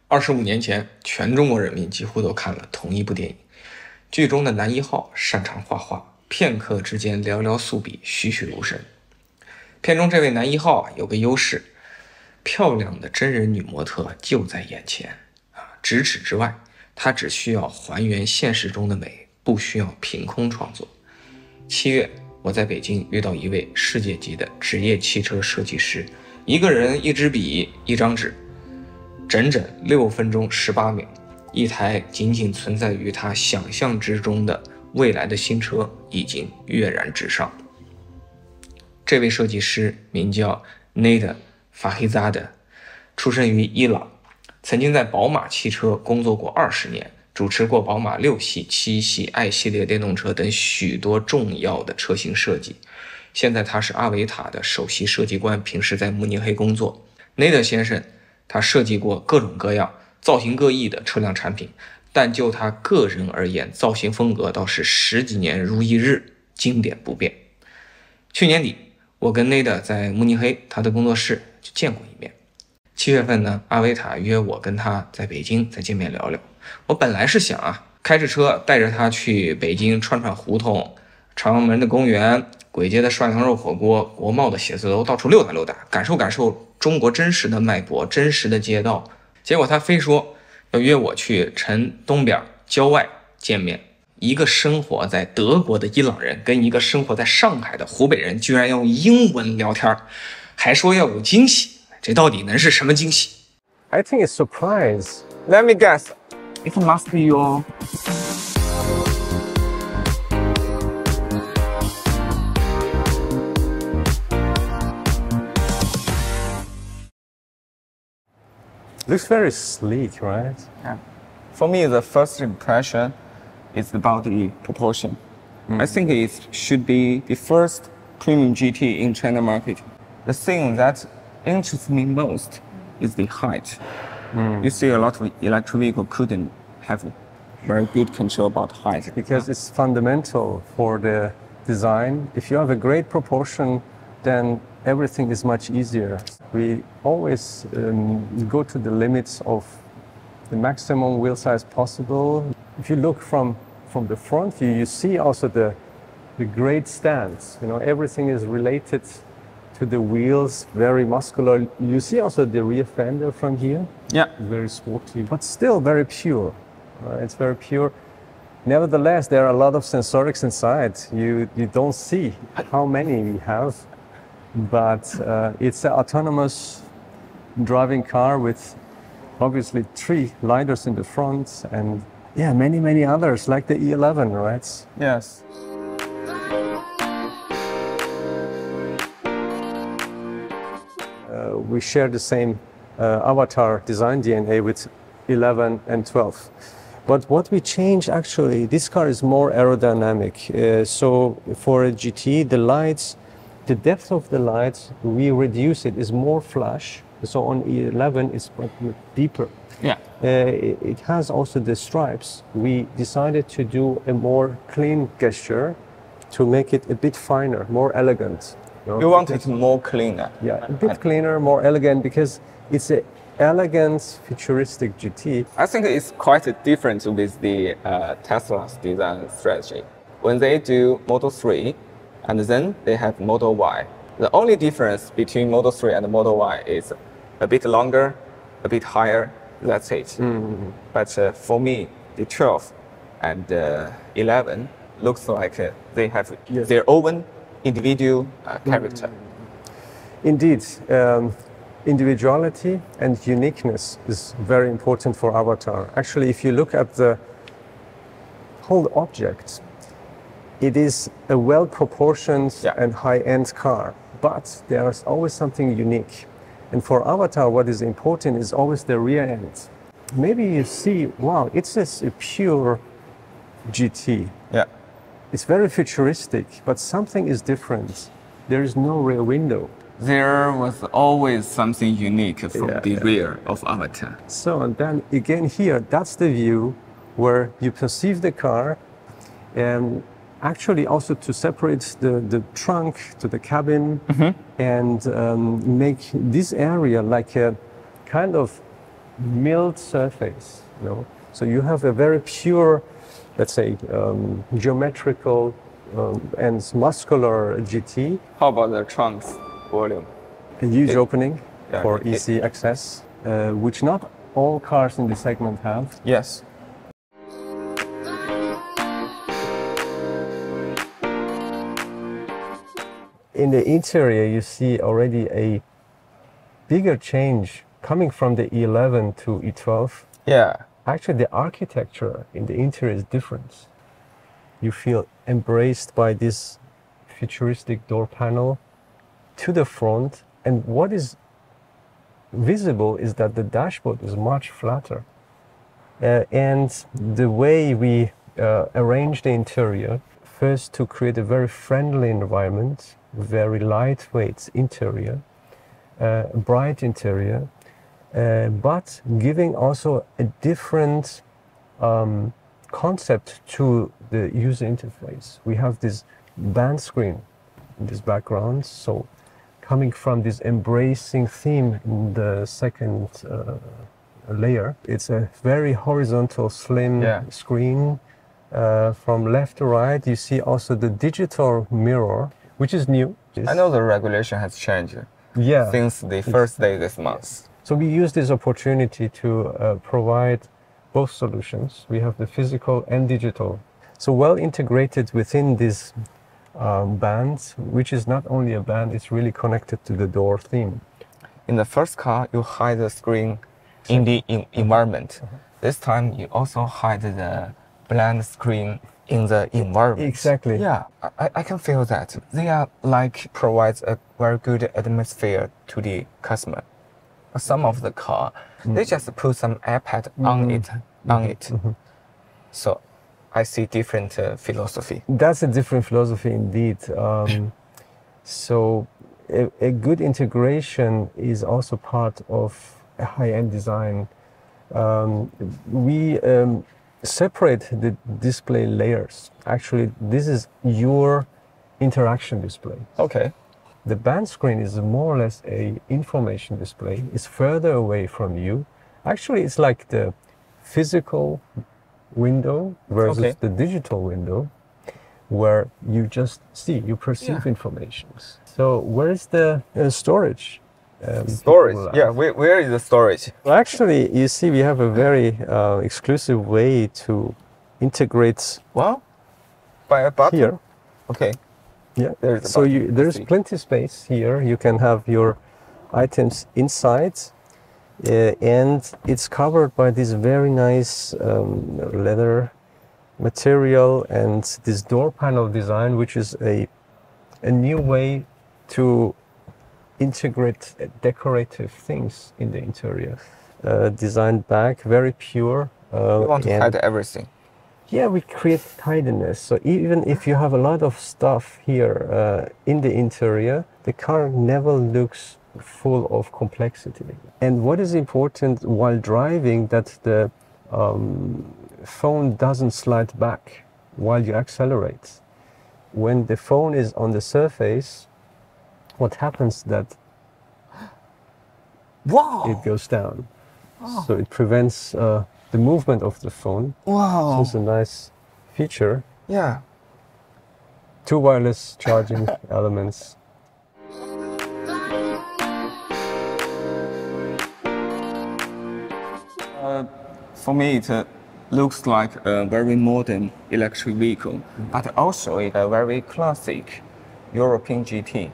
25年前，全中国人民几乎都看了同一部电影。剧中的男一号擅长画画，片刻之间寥寥素笔，栩栩如生。片中这位男一号有个优势，漂亮的真人女模特就在眼前咫尺之外，他只需要还原现实中的美，不需要凭空创作。7月，我在北京遇到一位世界级的职业汽车设计师，一个人一支笔一张纸，整整6分钟18秒，一台仅仅存在于他想象之中的未来的新车已经跃然纸上。这位设计师名叫 Nader 法黑扎德，出生于伊朗，曾经在宝马汽车工作过20年，主持过宝马6系、7系、i 系列电动车等许多重要的车型设计。现在他是阿维塔的首席设计官，平时在慕尼黑工作。Nader 先生他设计过各种各样、造型各异的车辆产品，但就他个人而言，造型风格倒是10几年如一日，经典不变。去年底，我跟 Nader 在慕尼黑他的工作室就见过一面。7月份呢，阿维塔约我跟他在北京再见面聊聊。我本来是想开着车带着他去北京串串胡同、朝阳门的公园、簋街的涮羊肉火锅、国贸的写字楼，到处溜达溜达，感受感受中国真实的脉搏、真实的街道。结果他非说要约我去城东边郊外见面。一个生活在德国的伊朗人跟一个生活在上海的湖北人居然用英文聊天，还说要有惊喜，这到底能是什么惊喜？ I think it's surprise. Let me guess. It must be your... Looks very sleek, right? Yeah. For me, the first impression is about the proportion. I think it should be the first premium GT in China market. The thing that interests me most is the height. You see, a lot of electric vehicle couldn't have very good control about height. Because it's fundamental for the design. If you have a great proportion, then everything is much easier. We always go to the limits of the maximum wheel size possible. If you look from the front view, you see also the great stance. You know, everything is related to the wheels, very muscular. You see also the rear fender from here. Yeah. Very sporty, but still very pure. It's very pure. Nevertheless, there are a lot of sensorics inside. You don't see how many we have, but it's an autonomous driving car with obviously 3 lidars in the front and many others like the E11, right? Yes. We share the same avatar design DNA with 11 and 12. But what we change actually, this car is more aerodynamic. So for a GT, the lights, the depth of the lights, we reduce it, is more flush. So on E11, it's deeper. Yeah. It has also the stripes. We decided to do a more clean gesture to make it a bit finer, more elegant. You want it more cleaner. Yeah, a bit cleaner, more elegant, because it's an elegant, futuristic GT. I think it's quite different with the Tesla's design strategy. When they do Model 3, and then they have Model Y. The only difference between Model 3 and Model Y is a bit longer, a bit higher, that's it. But for me, the 12 and 11 looks like they have their own individual character. Indeed, individuality and uniqueness is very important for Avatar. Actually, if you look at the whole object, it is a well-proportioned and high-end car, but there's always something unique. And for Avatar, what is important is always the rear end. Maybe you see, wow, it's just a pure GT. Yeah. It's very futuristic, but something is different. There is no rear window. There was always something unique from the rear of Avatar. So, and then again here, that's the view where you perceive the car, and actually also to separate the trunk to the cabin and make this area like a kind of milled surface, you know. So you have a very pure, let's say, geometrical and muscular GT. How about the trunk's volume? A huge opening yeah, for easy access, which not all cars in the segment have. Yes. In the interior, you see already a bigger change coming from the E11 to E12. Yeah. Actually, the architecture in the interior is different. You feel embraced by this futuristic door panel to the front, and what is visible is that the dashboard is much flatter. And the way we arrange the interior, first to create a very friendly environment, very lightweight interior, bright interior, but giving also a different concept to the user interface. We have this band screen in this background, so coming from this embracing theme in the second layer, it's a very horizontal, slim screen. From left to right, you see also the digital mirror, which is new. I know the regulation has changed since the first day this month. So we use this opportunity to provide both solutions. We have the physical and digital. So well integrated within this band, which is not only a band, it's really connected to the door theme. In the first car, you hide the screen in the environment. This time, you also hide the blank screen in the environment. Exactly. Yeah, I can feel that. They are like provides a very good atmosphere to the customer. Some of the car, they just put some iPad on it. So I see different philosophy. That's a different philosophy indeed. So a good integration is also part of a high-end design. We separate the display layers. Actually, this is your interaction display. Okay. The band screen is more or less a information display. It's further away from you. Actually, it's like the physical window versus the digital window, where you just see, you perceive information. So where is the storage? Storage? Yeah, where is the storage? Well, actually, you see, we have a very exclusive way to integrate. Well, by a button? Here. Okay. Yeah. So there's plenty of space here. You can have your items inside, and it's covered by this very nice leather material and this door panel design, which is a new way to integrate decorative things in the interior. Designed back, very pure. We want to hide everything. Yeah, we create tidiness. So even if you have a lot of stuff here in the interior, the car never looks full of complexity. And what is important while driving, that the phone doesn't slide back while you accelerate. When the phone is on the surface, what happens that it goes down. So it prevents the movement of the phone. Wow. So it's a nice feature. Yeah. 2 wireless charging elements. For me, it looks like a very modern electric vehicle, but also a very classic European GT.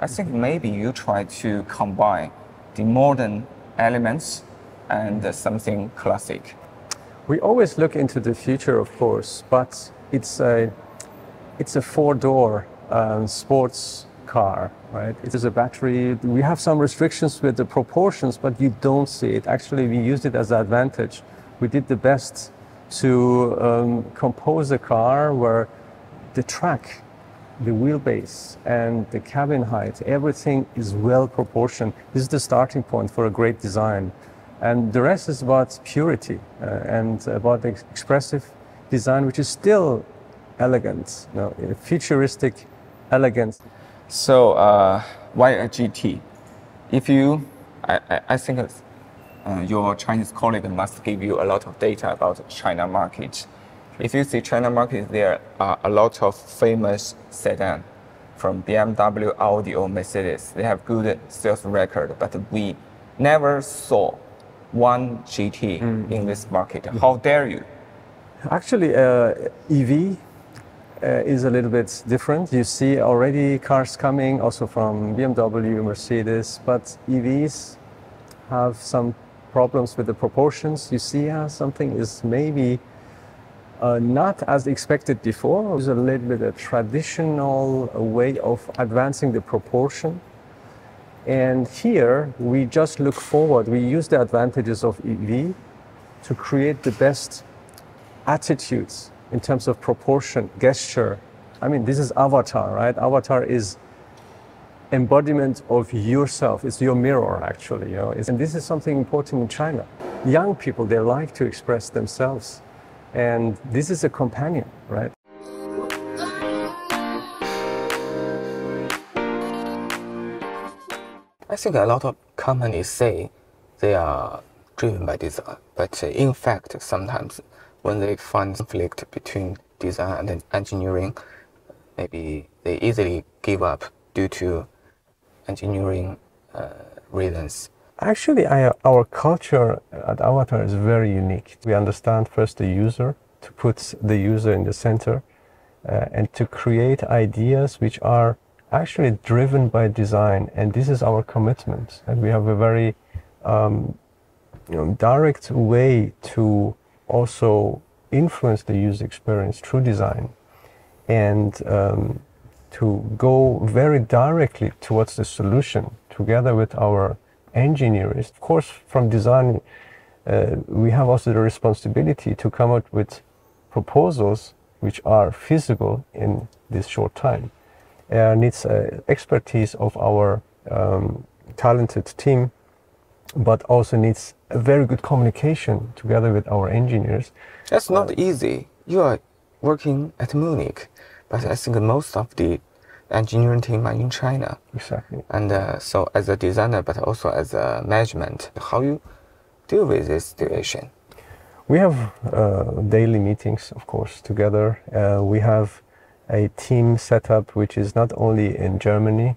I think maybe you try to combine the modern elements and something classic. We always look into the future, of course, but it's a 4-door sports car, right? It is a battery. We have some restrictions with the proportions, but you don't see it. Actually, we used it as an advantage. We did the best to compose a car where the track, the wheelbase, and the cabin height, everything is well proportioned. This is the starting point for a great design. And the rest is about purity and about the expressive design, which is still elegant, you know, futuristic elegance. So why a GT? If you, I think your Chinese colleague must give you a lot of data about the China market. If you see China market, there are a lot of famous sedan from BMW, Audi, or Mercedes. They have good sales record, but we never saw one GT in this market. How dare you? Actually, EV is a little bit different. You see already cars coming also from BMW, Mercedes, but EVs have some problems with the proportions. You see how something is maybe not as expected before. It's a little bit a traditional way of advancing the proportion. And here we just look forward. We use the advantages of EV to create the best attitudes in terms of proportion, gesture. I mean, this is avatar, right? Avatar is embodiment of yourself. It's your mirror, actually. You know? And this is something important in China. Young people, they like to express themselves. And this is a companion, right? I think a lot of companies say they are driven by design, but in fact, sometimes when they find conflict between design and engineering, maybe they easily give up due to engineering reasons. Actually, our culture at Avatar is very unique. We understand first the user, to put the user in the center, and to create ideas which are actually driven by design. And this is our commitment. And we have a very direct way to also influence the user experience through design, and to go very directly towards the solution together with our engineers. Of course, from design, we have also the responsibility to come up with proposals which are feasible in this short time. Needs expertise of our talented team, but also needs a very good communication together with our engineers. That's not easy. You are working at Munich, but I think most of the engineering team are in China. Exactly. And so as a designer, but also as a management, how you deal with this situation? We have daily meetings, of course, together. We have a team set up which is not only in Germany,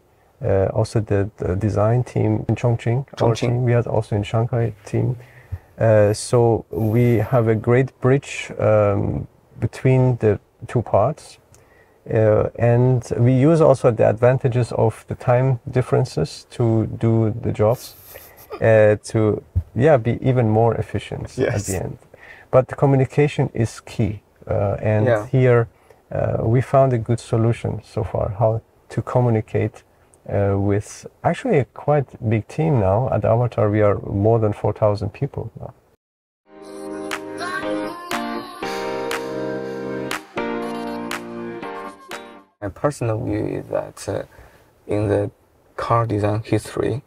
also the design team in Chongqing. Our team. We have also in Shanghai team. So we have a great bridge between the two parts. And we use also the advantages of the time differences to do the jobs, to be even more efficient at the end. But the communication is key. Here we found a good solution so far, how to communicate with actually a quite big team now. At Avatar, we are more than 4,000 people now. My personal view is that in the car design history,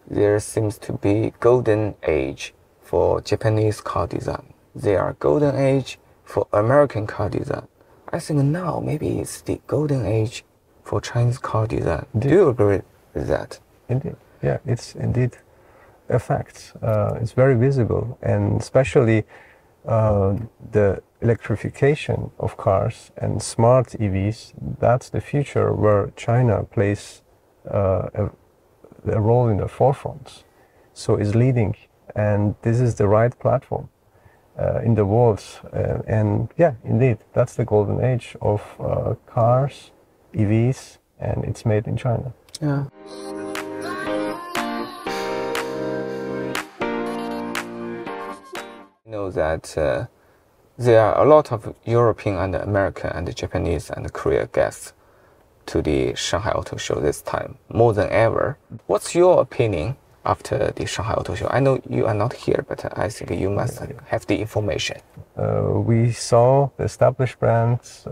there seems to be golden age for Japanese car design. There are golden age for American car design. I think now maybe it's the golden age for Chinese car design. Indeed. Do you agree with that? Indeed. Yeah, it's indeed a fact. It's very visible, and especially the electrification of cars and smart EVs, that's the future where China plays a role in the forefront. So it's leading, and this is the right platform in the world. And yeah, indeed, that's the golden age of cars, EVs, and it's made in China. Yeah. You know that there are a lot of European and American and Japanese and Korean guests to the Shanghai Auto Show this time, more than ever. What's your opinion after the Shanghai Auto Show? I know you are not here, but I think you must have the information. We saw the established brands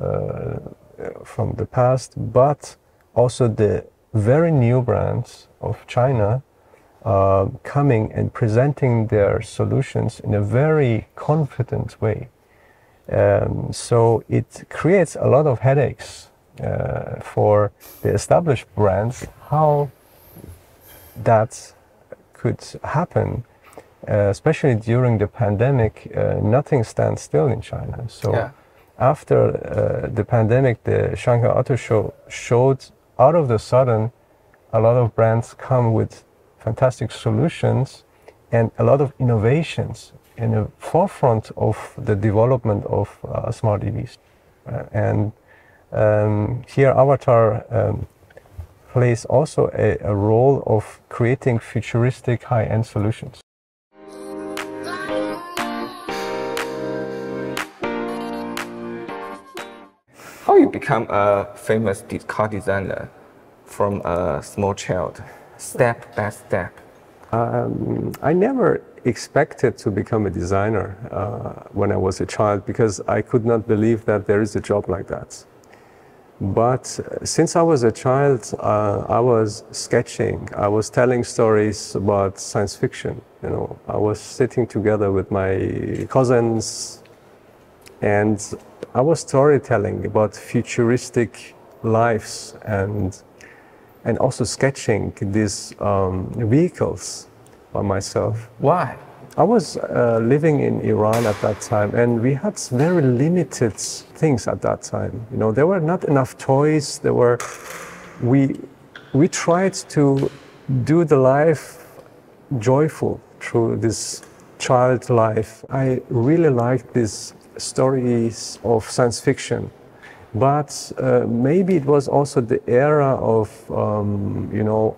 from the past, but also the very new brands of China coming and presenting their solutions in a very confident way. So it creates a lot of headaches for the established brands, how that could happen. especially during the pandemic, nothing stands still in China. So after the pandemic, the Shanghai Auto Show showed out of the sudden a lot of brands come with fantastic solutions and a lot of innovations in the forefront of the development of smart EVs. Here Avatar plays also a role of creating futuristic high-end solutions. How you become a famous car designer from a small child, step by step? I never expected to become a designer when I was a child because I could not believe that there is a job like that. But since I was a child, I was sketching. I was telling stories about science fiction. You know, I was sitting together with my cousins, and I was storytelling about futuristic lives and also sketching these vehicles by myself. Why? I was living in Iran at that time, and we had very limited things at that time. You know, there were not enough toys. We tried to do the life joyful through this child life. I really liked these stories of science fiction, but maybe it was also the era of, you know,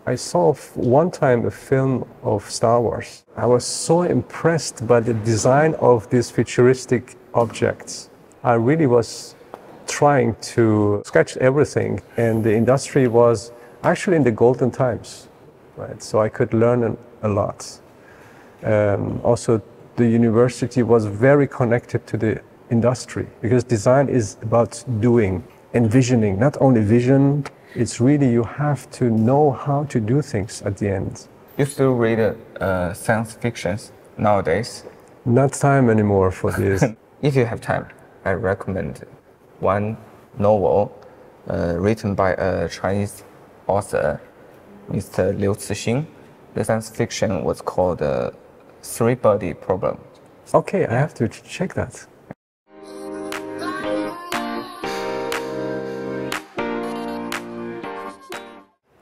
I saw one time a film of Star Wars. I was so impressed by the design of these futuristic objects. I really was trying to sketch everything, and the industry was actually in the golden times, right? So I could learn a lot. Also, the university was very connected to the industry because design is about doing, envisioning, not only vision. It's really, you have to know how to do things at the end. You still read science fictions nowadays? Not time anymore for this. If you have time, I recommend one novel written by a Chinese author, Mr. Liu Cixin. The science fiction was called Three-Body Problem. Okay, I have to check that.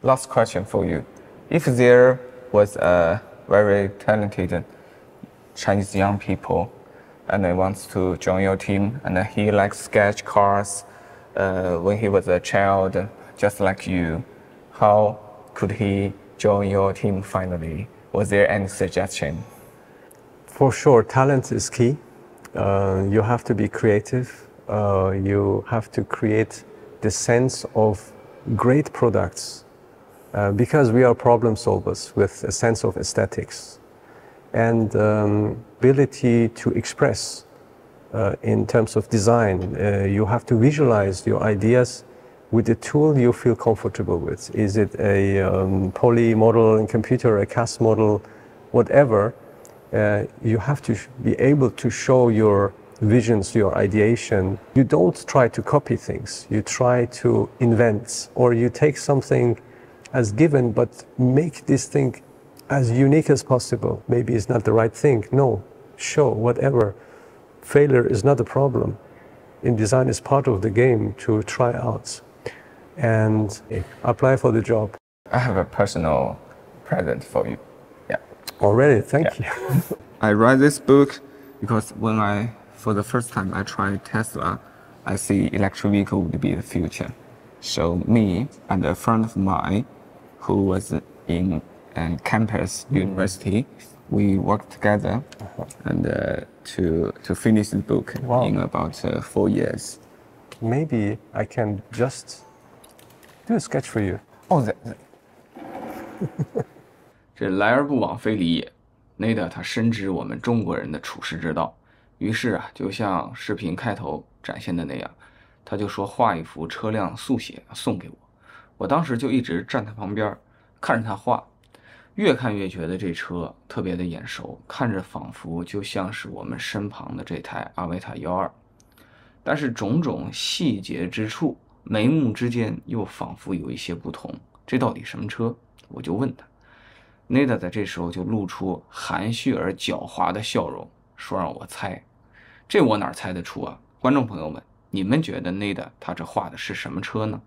Last question for you. If there was a very talented Chinese young people and he wants to join your team and he likes sketch cars when he was a child, just like you, how could he join your team finally? Was there any suggestion? For sure, talent is key. You have to be creative. You have to create the sense of great products. Because we are problem solvers with a sense of aesthetics and ability to express in terms of design. You have to visualize your ideas with a tool you feel comfortable with. Is it a poly model in computer, a CAS model, whatever. You have to be able to show your visions, your ideation. You don't try to copy things. You try to invent, or you take something as given, but make this thing as unique as possible. Maybe it's not the right thing. No, show whatever. Failure is not a problem. In design, is part of the game to try out and apply for the job. I have a personal present for you. Yeah. Already, thank you. I read this book because when for the first time I tried Tesla, I see electric vehicle would be the future. So me and a friend of mine who was in campus university, we worked together and to finish the book in about 4 years. Maybe I can just do a sketch for you. Oh, 这来而不往非礼也。Nader 他深知我们中国人的处世之道，于是就像视频开头展现的那样，他就说画一幅车辆速写送给我。我当时就一直站他旁边看着他画，越看越觉得这车特别的眼熟，看着仿佛就像是我们身旁的这台阿维塔12。但是种种细节之处，眉目之间又仿佛有一些不同。这到底什么车？我就问他。Nader 在这时候就露出含蓄而狡猾的笑容，说让我猜。这我哪猜得出啊？观众朋友们，你们觉得Nader他这画的是什么车呢？